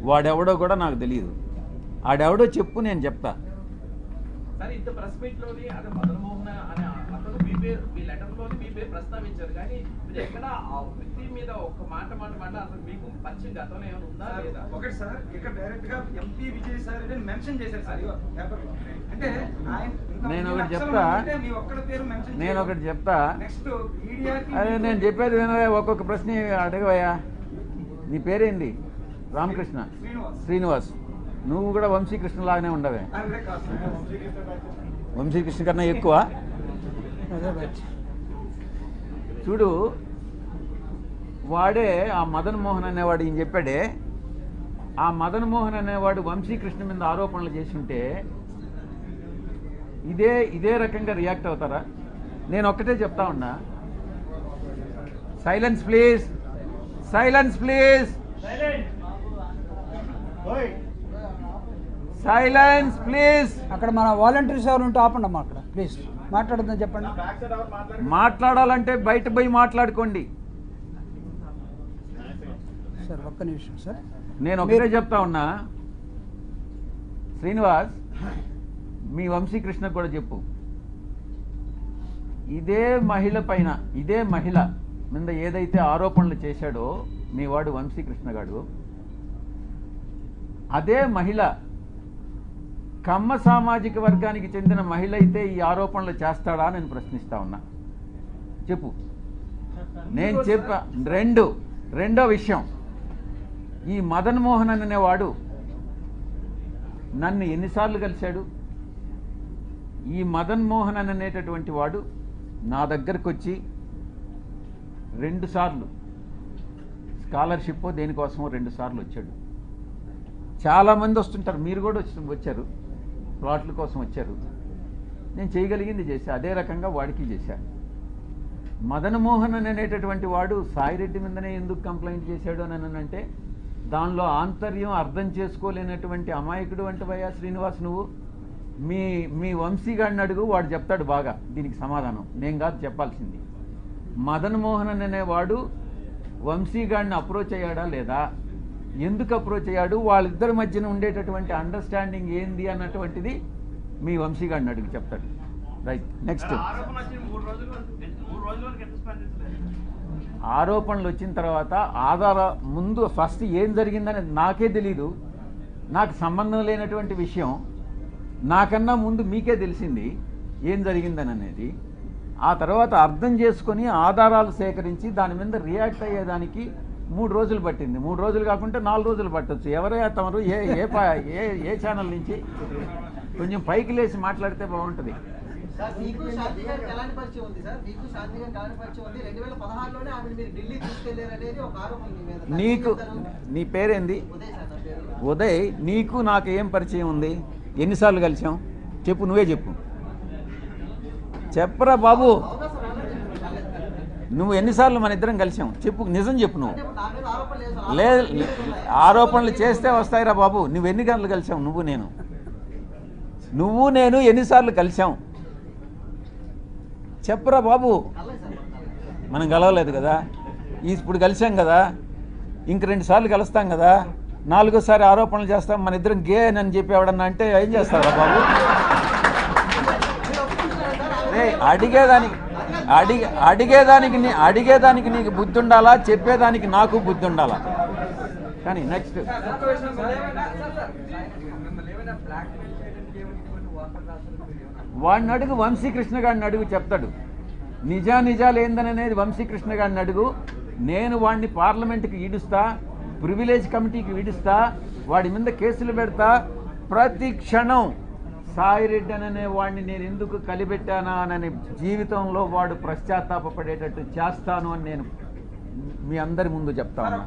వాడెవడో కూడా నాకు తెలియదు. ఆడెవడో చెప్పు, నేను చెప్తా. సార్ ఇంత ప్రెస్ మీట్ లోని అదే మదన్ మోహన్ అనే అతను మీ పేరు, మీ లెటర్ లోని మీ పేరు ప్రస్తావించారు, కానీ మీరు ఎక్కడ ఆ వ్యక్తి మీద ఒక మాట అసలు మీకు పరిచయం గతంలో ఏమైనా ఉందా లేదా? ఒకటి సార్, ఇక్కడ డైరెక్ట్ గా ఎంపీ విజయ్ సార్ మెన్షన్ చేశారు సార్ పేపర్ లో. అంటే నేను ఒకటి చెప్తా. నెక్స్ట్ మీడియాకి అదే నేను చెప్పేది వినవే, ఒక్కొక్క ప్రశ్న అడగవయ్యా. నీ పేరేంటి? రామకృష్ణ శ్రీనివాస్. నువ్వు కూడా వంశీకృష్ణ లాగానే ఉండవే. వంశీకృష్ణ కన్నా ఎక్కువ. చూడు, వాడే ఆ మదన్ మోహన్ అనేవాడు ఈయన చెప్పాడే, ఆ మదన్ మోహన్ అనేవాడు వంశీకృష్ణ మీద ఆరోపణలు చేసి ఉంటే ఇదే రకంగా రియాక్ట్ అవుతారా? నేను ఒక్కటే చెప్తా ఉన్నా, silence please, silence please, silence please. అక్కడ మన వాలంటీర్స్ ఎవరు ఉంటే ఆపండి అమ్మా, అక్కడ ప్లీజ్ మాట్లాడుతుందని చెప్పండి. మాట్లాడాలంటే బయట పోయి మాట్లాడుకోండి సార్. ఒక్క నిమిషం సార్, నేను ఒకటే చెప్తా ఉన్నా, శ్రీనివాస్ మీ వంశీకృష్ణకు కూడా చెప్పు, ఇదే మహిళ మీద ఏదైతే ఆరోపణలు చేశాడో మీ వాడు వంశీకృష్ణ గారు, అదే మహిళ కమ్మ సామాజిక వర్గానికి చెందిన మహిళ అయితే ఈ ఆరోపణలు చేస్తాడా నేను ప్రశ్నిస్తా ఉన్నా. చెప్పు. నేను చెప్పా. రెండో విషయం, ఈ మదన్ మోహన్ అనేవాడు నన్ను ఎన్నిసార్లు కలిశాడు? ఈ మదన్ మోహన్ అనేటటువంటి వాడు నా దగ్గరకు వచ్చి 2 సార్లు స్కాలర్షిప్ దేనికోసమో 2 సార్లు వచ్చాడు. చాలామంది వస్తుంటారు, మీరు కూడా వచ్చారు, ప్లాట్ల కోసం వచ్చారు. నేను చేయగలిగింది చేశా, అదే రకంగా వాడికి చేశాను. మదన్ మోహన్ అనేటటువంటి వాడు సాయిరెడ్డి మీదనే ఎందుకు కంప్లైంట్ చేశాడు అని అంటే, దానిలో ఆంతర్యం అర్థం చేసుకోలేనటువంటి అమాయకుడు అంటవయ్యా శ్రీనివాస్ నువ్వు. మీ వంశీగాడిని అడుగు, వాడు చెప్తాడు బాగా దీనికి సమాధానం, నేను కాదు చెప్పాల్సింది. మదన్ మోహన్ అనేవాడు వంశీగాడిని అప్రోచ్ అయ్యాడా లేదా, ఎందుకు అప్రోచ్ అయ్యాడు, వాళ్ళిద్దరి మధ్యన ఉండేటటువంటి అండర్స్టాండింగ్ ఏంది అన్నటువంటిది మీ వంశీగాడిని అడుగు, చెప్తాడు. రైట్. నెక్స్ట్, ఆరోపణలు వచ్చిన తర్వాత ముందు ఫస్ట్ ఏం జరిగిందని నాకే తెలీదు, నాకు సంబంధం లేనటువంటి విషయం. నాకన్నా ముందు మీకే తెలిసింది ఏం జరిగిందని అనేది. ఆ తర్వాత అర్థం చేసుకొని ఆధారాలు సేకరించి దాని మీద రియాక్ట్ అయ్యేదానికి 3 రోజులు పట్టింది. 3 రోజులు కాకుంటే 4 రోజులు పట్టొచ్చు. ఎవరైనా తమరు ఏ ఛానల్ నుంచి కొంచెం పైకి లేచి మాట్లాడితే బాగుంటుంది. నీకు నీ పేరేంది? ఉదయ్. నీకు నాకు ఏం పరిచయం ఉంది? ఎన్నిసార్లు కలిసాం చెప్పు, నువ్వే చెప్పు. చెప్పరా బాబు, నువ్వు ఎన్నిసార్లు మన ఇద్దరం కలిసాం చెప్పు, నిజం చెప్పు. నువ్వు లేదు, ఆరోపణలు చేస్తే వస్తాయిరా బాబు. నువ్వు ఎన్ని గంటలు కలిసావు? నువ్వు నేను ఎన్నిసార్లు కలిసాం చెప్పరా బాబు. మనం కలవలేదు కదా, ఇప్పుడు కలిసాం కదా, ఇంక 2 సార్లు కలుస్తాం కదా, 4వ సారి ఆరోపణలు చేస్తాం మన ఇద్దరం గే అని చెప్పి ఎవడన్నా అంటే ఏం చేస్తారా బాబు? అడిగేదానికి నీకు బుద్ధి ఉండాలా, చెప్పేదానికి నాకు బుద్ధి ఉండాలా. కానీ నెక్స్ట్, వాడిని అడుగు, వంశీకృష్ణ గారిని అడుగు, చెప్తాడు. నిజాలు ఏందనేది వంశీకృష్ణ గారిని అడుగు. నేను వాడిని పార్లమెంట్కి ఈడుస్తా, ప్రివిలేజ్ కమిటీకి ఈడుస్తా, వాడి మీద కేసులు పెడతా. ప్రతి క్షణం సాయిరెడ్డి అనే వాడిని నేను ఎందుకు కలిపెట్టానా అని జీవితంలో వాడు పశ్చాత్తాపపడేటట్టు చేస్తాను అని నేను మీ అందరి ముందు చెప్తాను.